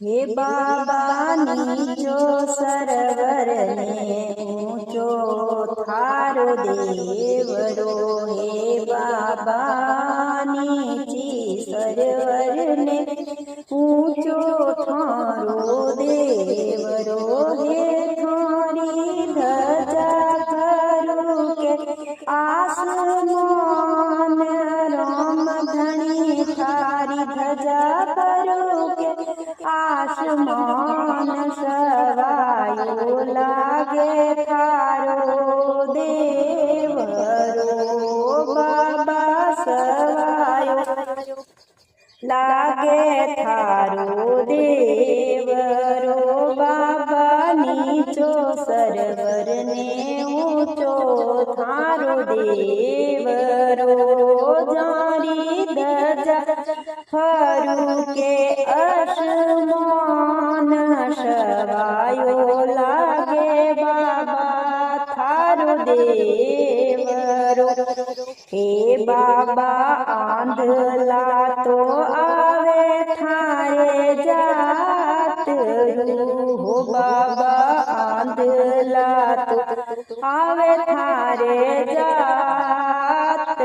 हे बाबा नीचो server ने ऊंचो थारो देवरो। हे बाबा नीची सरवर ने ऊंचो थारो देवरो। हे थारी धजा करू के आसमान राम धनी थारी धजा करू के आसमान सवायो लागे थारो देवरो। बाबा सवायो लागे थारो देवरो। बाबा नीचो सरवर ने ऊंचो थारो देवरो। जारी धजा फरू के आसमान सवायो लागे बाबा थारो देवरो। हे बाबा आंधला तो आवे थारे जात हो। बाबा आंधला तो आवे थारे जात।